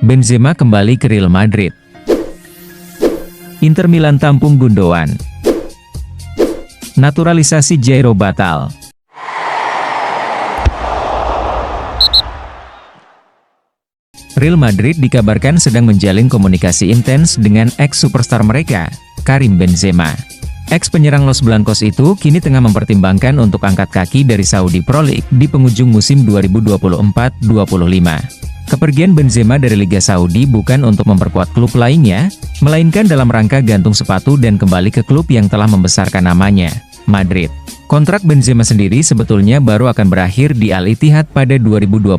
Benzema kembali ke Real Madrid. Inter Milan tampung Gundogan. Naturalisasi Jairo batal. Real Madrid dikabarkan sedang menjalin komunikasi intens dengan ex-superstar mereka, Karim Benzema. Ex-penyerang Los Blancos itu kini tengah mempertimbangkan untuk angkat kaki dari Saudi Pro League di penghujung musim 2024-25. Kepergian Benzema dari Liga Saudi bukan untuk memperkuat klub lainnya, melainkan dalam rangka gantung sepatu dan kembali ke klub yang telah membesarkan namanya, Madrid. Kontrak Benzema sendiri sebetulnya baru akan berakhir di Al Ittihad pada 2026.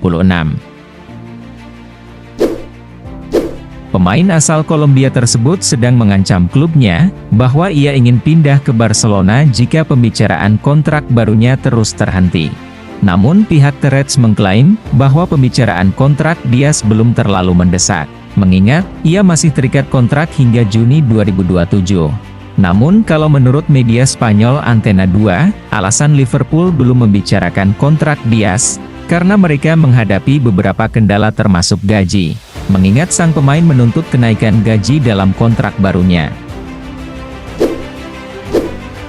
Pemain asal Kolombia tersebut sedang mengancam klubnya, bahwa ia ingin pindah ke Barcelona jika pembicaraan kontrak barunya terus terhenti. Namun pihak The Reds mengklaim, bahwa pembicaraan kontrak Diaz belum terlalu mendesak, mengingat, ia masih terikat kontrak hingga Juni 2027. Namun kalau menurut media Spanyol Antena 2, alasan Liverpool belum membicarakan kontrak Diaz, karena mereka menghadapi beberapa kendala termasuk gaji. Mengingat sang pemain menuntut kenaikan gaji dalam kontrak barunya.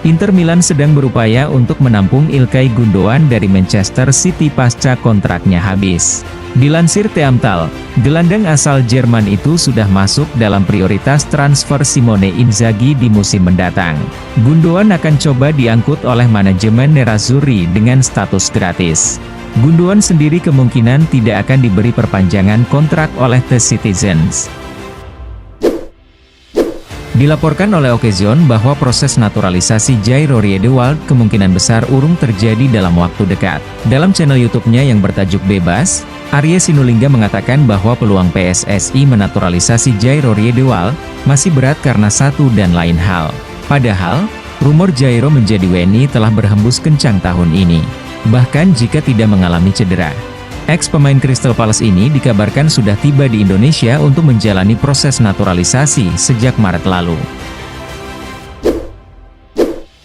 Inter Milan sedang berupaya untuk menampung Ilkay Gundogan dari Manchester City pasca kontraknya habis. Dilansir Theamtal, gelandang asal Jerman itu sudah masuk dalam prioritas transfer Simone Inzaghi di musim mendatang. Gundogan akan coba diangkut oleh manajemen Nerazzurri dengan status gratis. Gundogan sendiri kemungkinan tidak akan diberi perpanjangan kontrak oleh The Citizens. Dilaporkan oleh Occasion bahwa proses naturalisasi Jairo Riedewald kemungkinan besar urung terjadi dalam waktu dekat. Dalam channel YouTube-nya yang bertajuk Bebas, Arya Sinulinga mengatakan bahwa peluang PSSI menaturalisasi Jairo Riedewald masih berat karena satu dan lain hal. Padahal, rumor Jairo menjadi WNI telah berhembus kencang tahun ini. Bahkan jika tidak mengalami cedera. Ex-pemain Crystal Palace ini dikabarkan sudah tiba di Indonesia untuk menjalani proses naturalisasi sejak Maret lalu.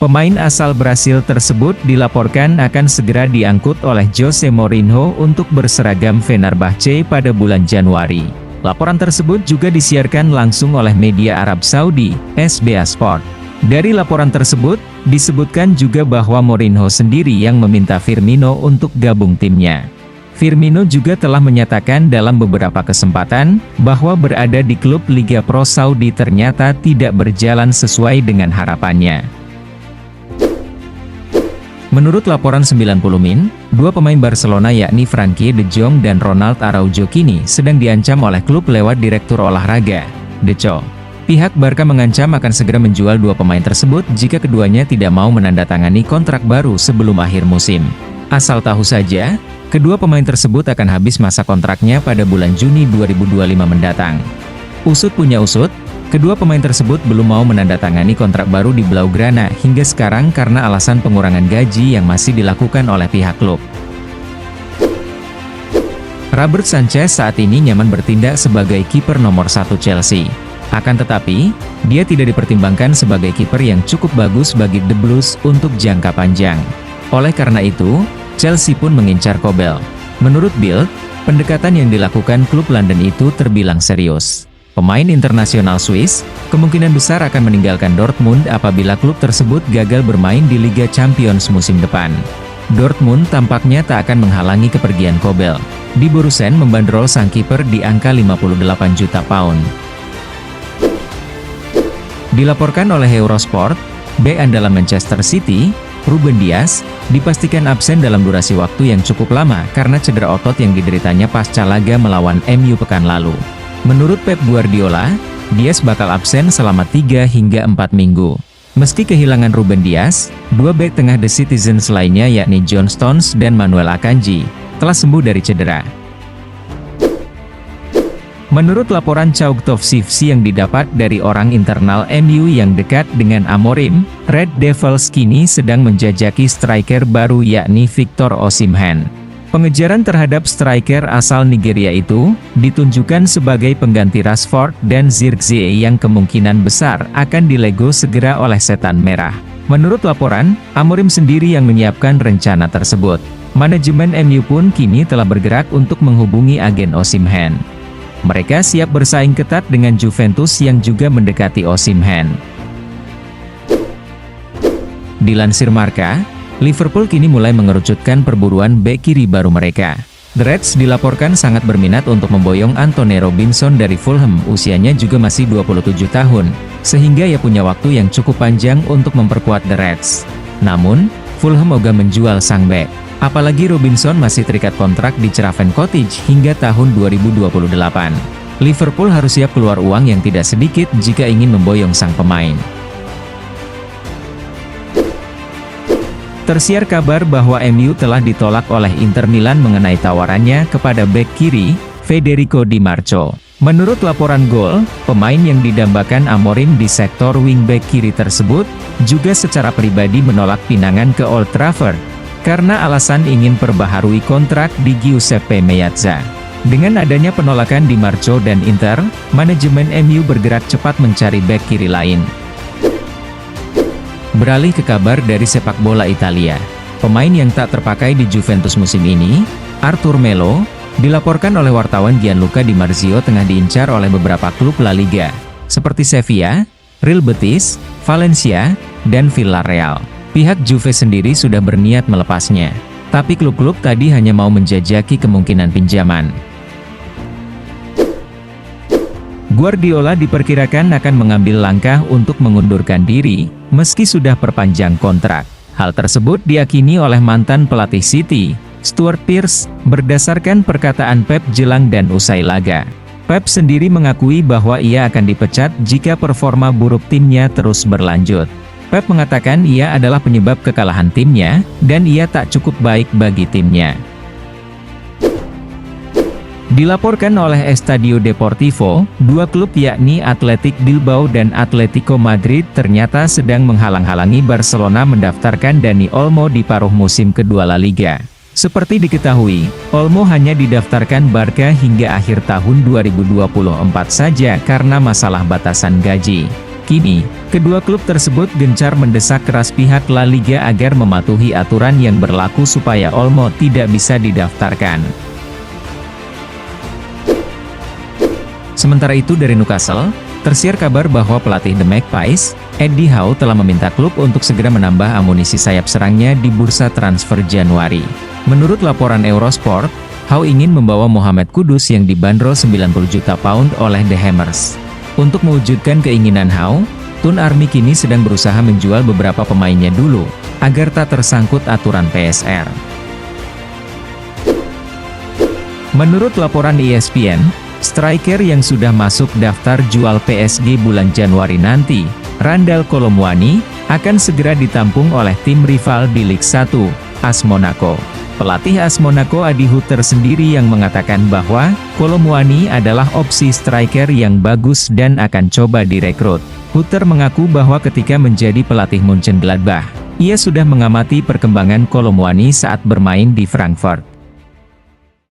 Pemain asal Brasil tersebut dilaporkan akan segera diangkut oleh Jose Mourinho untuk berseragam Fenerbahce pada bulan Januari. Laporan tersebut juga disiarkan langsung oleh media Arab Saudi, SBA Sport. Dari laporan tersebut, disebutkan juga bahwa Mourinho sendiri yang meminta Firmino untuk gabung timnya. Firmino juga telah menyatakan dalam beberapa kesempatan, bahwa berada di klub Liga Pro Saudi ternyata tidak berjalan sesuai dengan harapannya. Menurut laporan 90 Min, dua pemain Barcelona yakni Frenkie de Jong dan Ronald Araujo kini sedang diancam oleh klub lewat direktur olahraga, Deco. Pihak Barca mengancam akan segera menjual dua pemain tersebut jika keduanya tidak mau menandatangani kontrak baru sebelum akhir musim. Asal tahu saja, kedua pemain tersebut akan habis masa kontraknya pada bulan Juni 2025 mendatang. Usut punya usut, kedua pemain tersebut belum mau menandatangani kontrak baru di Blaugrana hingga sekarang karena alasan pengurangan gaji yang masih dilakukan oleh pihak klub. Robert Sanchez saat ini nyaman bertindak sebagai kiper nomor 1 Chelsea. Akan tetapi, dia tidak dipertimbangkan sebagai kiper yang cukup bagus bagi The Blues untuk jangka panjang. Oleh karena itu, Chelsea pun mengincar Kobel. Menurut Bild, pendekatan yang dilakukan klub London itu terbilang serius. Pemain internasional Swiss, kemungkinan besar akan meninggalkan Dortmund apabila klub tersebut gagal bermain di Liga Champions musim depan. Dortmund tampaknya tak akan menghalangi kepergian Kobel. Di Borussen membanderol sang kiper di angka 58 juta pound. Dilaporkan oleh Eurosport, bek andalan Manchester City, Ruben Dias, dipastikan absen dalam durasi waktu yang cukup lama karena cedera otot yang dideritanya pasca laga melawan MU pekan lalu. Menurut Pep Guardiola, Dias bakal absen selama 3 hingga 4 minggu. Meski kehilangan Ruben Dias, dua bek tengah The Citizens lainnya yakni John Stones dan Manuel Akanji, telah sembuh dari cedera. Menurut laporan Chaugtov Sivsi yang didapat dari orang internal MU yang dekat dengan Amorim, Red Devils kini sedang menjajaki striker baru yakni Victor Osimhen. Pengejaran terhadap striker asal Nigeria itu, ditunjukkan sebagai pengganti Rashford dan Zirkzee yang kemungkinan besar akan dilego segera oleh Setan Merah. Menurut laporan, Amorim sendiri yang menyiapkan rencana tersebut. Manajemen MU pun kini telah bergerak untuk menghubungi agen Osimhen. Mereka siap bersaing ketat dengan Juventus yang juga mendekati Osimhen. Dilansir Marca, Liverpool kini mulai mengerucutkan perburuan bek kiri baru mereka. The Reds dilaporkan sangat berminat untuk memboyong Antonee Robinson dari Fulham, usianya juga masih 27 tahun, sehingga ia punya waktu yang cukup panjang untuk memperkuat The Reds. Namun, Fulham ogah menjual sang bek. Apalagi Robinson masih terikat kontrak di Craven Cottage hingga tahun 2028. Liverpool harus siap keluar uang yang tidak sedikit jika ingin memboyong sang pemain. Tersiar kabar bahwa MU telah ditolak oleh Inter Milan mengenai tawarannya kepada bek kiri, Federico Di Marco. Menurut laporan Goal, pemain yang didambakan Amorim di sektor wingback kiri tersebut, juga secara pribadi menolak pinangan ke Old Trafford, karena alasan ingin perbaharui kontrak di Giuseppe Meazza. Dengan adanya penolakan Di Marco dan Inter, manajemen MU bergerak cepat mencari bek kiri lain. Beralih ke kabar dari sepak bola Italia. Pemain yang tak terpakai di Juventus musim ini, Arthur Melo, dilaporkan oleh wartawan Gianluca Di Marzio tengah diincar oleh beberapa klub La Liga, seperti Sevilla, Real Betis, Valencia, dan Villarreal. Pihak Juve sendiri sudah berniat melepasnya, tapi klub-klub tadi hanya mau menjajaki kemungkinan pinjaman. Guardiola diperkirakan akan mengambil langkah untuk mengundurkan diri, meski sudah perpanjang kontrak. Hal tersebut diyakini oleh mantan pelatih City, Stuart Pearce, berdasarkan perkataan Pep jelang dan usai laga. Pep sendiri mengakui bahwa ia akan dipecat jika performa buruk timnya terus berlanjut. Pep mengatakan ia adalah penyebab kekalahan timnya, dan ia tak cukup baik bagi timnya. Dilaporkan oleh Estadio Deportivo, dua klub yakni Athletic Bilbao dan Atletico Madrid ternyata sedang menghalang-halangi Barcelona mendaftarkan Dani Olmo di paruh musim kedua La Liga. Seperti diketahui, Olmo hanya didaftarkan Barca hingga akhir tahun 2024 saja karena masalah batasan gaji. Kini, kedua klub tersebut gencar mendesak keras pihak La Liga agar mematuhi aturan yang berlaku supaya Olmo tidak bisa didaftarkan. Sementara itu dari Newcastle, tersiar kabar bahwa pelatih The Magpies, Eddie Howe telah meminta klub untuk segera menambah amunisi sayap serangnya di bursa transfer Januari. Menurut laporan Eurosport, Howe ingin membawa Mohamed Kudus yang dibanderol 90 juta pound oleh The Hammers. Untuk mewujudkan keinginan Howe, Tun Army kini sedang berusaha menjual beberapa pemainnya dulu, agar tak tersangkut aturan PSR. Menurut laporan ESPN, striker yang sudah masuk daftar jual PSG bulan Januari nanti, Randal Kolo Muani, akan segera ditampung oleh tim rival di Ligue 1, AS Monaco. Pelatih AS Monaco Adi Hutter sendiri yang mengatakan bahwa Kolo Muani adalah opsi striker yang bagus dan akan coba direkrut. Hutter mengaku bahwa ketika menjadi pelatih Mönchengladbach, ia sudah mengamati perkembangan Kolo Muani saat bermain di Frankfurt.